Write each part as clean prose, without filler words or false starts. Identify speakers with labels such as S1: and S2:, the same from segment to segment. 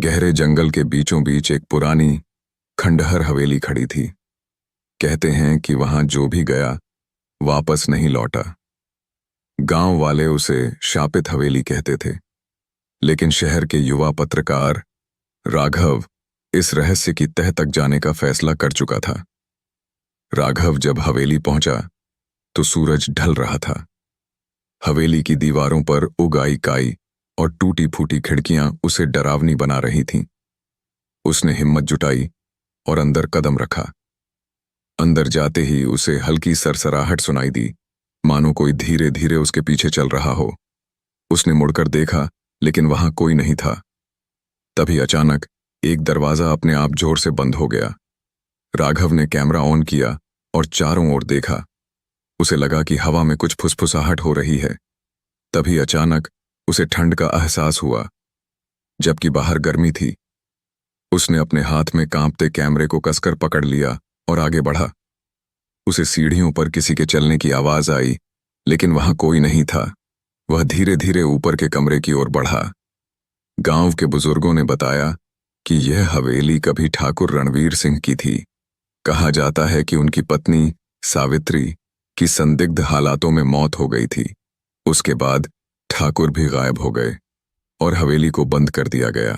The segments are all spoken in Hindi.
S1: गहरे जंगल के बीचों बीच एक पुरानी खंडहर हवेली खड़ी थी। कहते हैं कि वहां जो भी गया वापस नहीं लौटा। गांव वाले उसे शापित हवेली कहते थे, लेकिन शहर के युवा पत्रकार राघव इस रहस्य की तह तक जाने का फैसला कर चुका था। राघव जब हवेली पहुंचा तो सूरज ढल रहा था। हवेली की दीवारों पर उग आई काई और टूटी फूटी खिड़कियां उसे डरावनी बना रही थीं। उसने हिम्मत जुटाई और अंदर कदम रखा। अंदर जाते ही उसे हल्की सरसराहट सुनाई दी, मानो कोई धीरे धीरे उसके पीछे चल रहा हो। उसने मुड़कर देखा, लेकिन वहां कोई नहीं था। तभी अचानक एक दरवाजा अपने आप जोर से बंद हो गया। राघव ने कैमरा ऑन किया और चारों ओर देखा। उसे लगा कि हवा में कुछ फुसफुसाहट हो रही है। तभी अचानक उसे ठंड का एहसास हुआ, जबकि बाहर गर्मी थी। उसने अपने हाथ में कांपते कैमरे को कसकर पकड़ लिया और आगे बढ़ा। उसे सीढ़ियों पर किसी के चलने की आवाज आई, लेकिन वहां कोई नहीं था। वह धीरे धीरे ऊपर के कमरे की ओर बढ़ा। गांव के बुजुर्गों ने बताया कि यह हवेली कभी ठाकुर रणवीर सिंह की थी। कहा जाता है कि उनकी पत्नी सावित्री की संदिग्ध हालातों में मौत हो गई थी। उसके बाद ठाकुर भी गायब हो गए और हवेली को बंद कर दिया गया।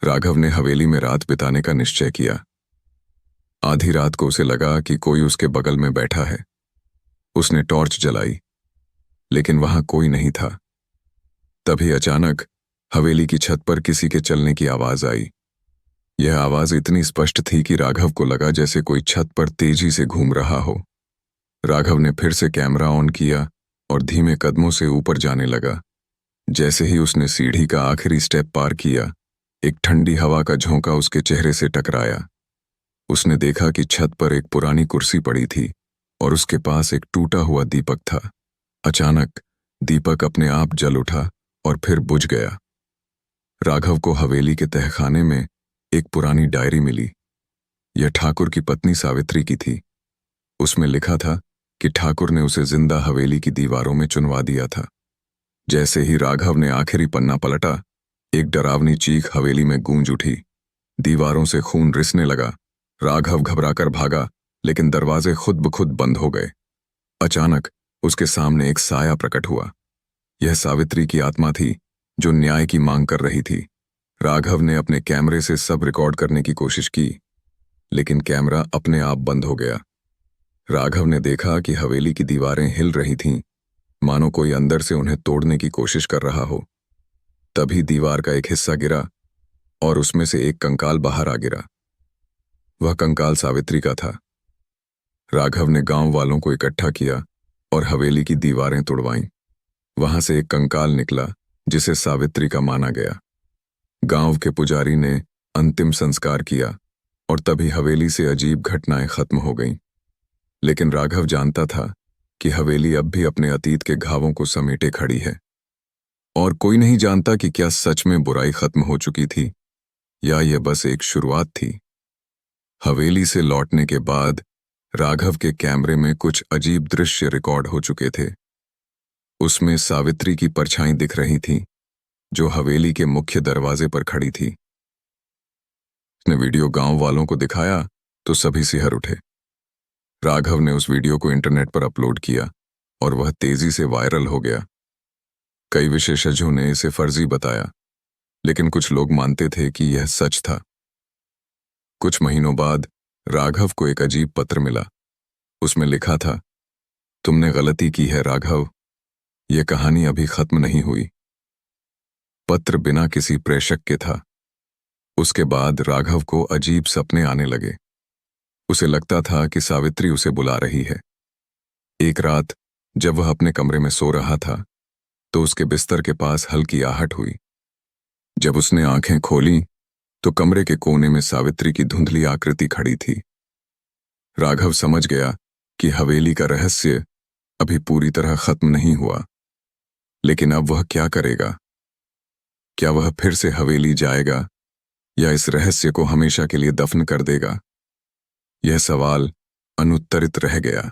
S1: राघव ने हवेली में रात बिताने का निश्चय किया। आधी रात को उसे लगा कि कोई उसके बगल में बैठा है। उसने टॉर्च जलाई, लेकिन वहां कोई नहीं था। तभी अचानक हवेली की छत पर किसी के चलने की आवाज आई। यह आवाज इतनी स्पष्ट थी कि राघव को लगा जैसे कोई छत पर तेजी से घूम रहा हो। राघव ने फिर से कैमरा ऑन किया और धीमे कदमों से ऊपर जाने लगा। जैसे ही उसने सीढ़ी का आखिरी स्टेप पार किया, एक ठंडी हवा का झोंका उसके चेहरे से टकराया। उसने देखा कि छत पर एक पुरानी कुर्सी पड़ी थी और उसके पास एक टूटा हुआ दीपक था। अचानक दीपक अपने आप जल उठा और फिर बुझ गया। राघव को हवेली के तहखाने में एक पुरानी डायरी मिली। यह ठाकुर की पत्नी सावित्री की थी। उसमें लिखा था कि ठाकुर ने उसे जिंदा हवेली की दीवारों में चुनवा दिया था। जैसे ही राघव ने आखिरी पन्ना पलटा, एक डरावनी चीख हवेली में गूंज उठी। दीवारों से खून रिसने लगा। राघव घबराकर भागा, लेकिन दरवाजे खुद ब खुद बंद हो गए। अचानक उसके सामने एक साया प्रकट हुआ। यह सावित्री की आत्मा थी, जो न्याय की मांग कर रही थी। राघव ने अपने कैमरे से सब रिकॉर्ड करने की कोशिश की, लेकिन कैमरा अपने आप बंद हो गया। राघव ने देखा कि हवेली की दीवारें हिल रही थीं, मानो कोई अंदर से उन्हें तोड़ने की कोशिश कर रहा हो। तभी दीवार का एक हिस्सा गिरा और उसमें से एक कंकाल बाहर आ गिरा। वह कंकाल सावित्री का था। राघव ने गांव वालों को इकट्ठा किया और हवेली की दीवारें तोड़वाईं। वहां से एक कंकाल निकला, जिसे सावित्री का माना गया। गांव के पुजारी ने अंतिम संस्कार किया और तभी हवेली से अजीब घटनाएं खत्म हो गईं। लेकिन राघव जानता था कि हवेली अब भी अपने अतीत के घावों को समेटे खड़ी है, और कोई नहीं जानता कि क्या सच में बुराई खत्म हो चुकी थी या यह बस एक शुरुआत थी। हवेली से लौटने के बाद राघव के कैमरे में कुछ अजीब दृश्य रिकॉर्ड हो चुके थे। उसमें सावित्री की परछाई दिख रही थी, जो हवेली के मुख्य दरवाजे पर खड़ी थी। उसने वीडियो गांव वालों को दिखाया तो सभी सिहर उठे। राघव ने उस वीडियो को इंटरनेट पर अपलोड किया और वह तेजी से वायरल हो गया। कई विशेषज्ञों ने इसे फर्जी बताया, लेकिन कुछ लोग मानते थे कि यह सच था। कुछ महीनों बाद राघव को एक अजीब पत्र मिला। उसमें लिखा था, तुमने गलती की है राघव, यह कहानी अभी खत्म नहीं हुई। पत्र बिना किसी प्रेषक के था। उसके बाद राघव को अजीब सपने आने लगे। उसे लगता था कि सावित्री उसे बुला रही है। एक रात जब वह अपने कमरे में सो रहा था, तो उसके बिस्तर के पास हल्की आहट हुई। जब उसने आंखें खोलीं, तो कमरे के कोने में सावित्री की धुंधली आकृति खड़ी थी। राघव समझ गया कि हवेली का रहस्य अभी पूरी तरह खत्म नहीं हुआ। लेकिन अब वह क्या करेगा? क्या वह फिर से हवेली जाएगा या इस रहस्य को हमेशा के लिए दफन कर देगा? यह सवाल अनुत्तरित रह गया।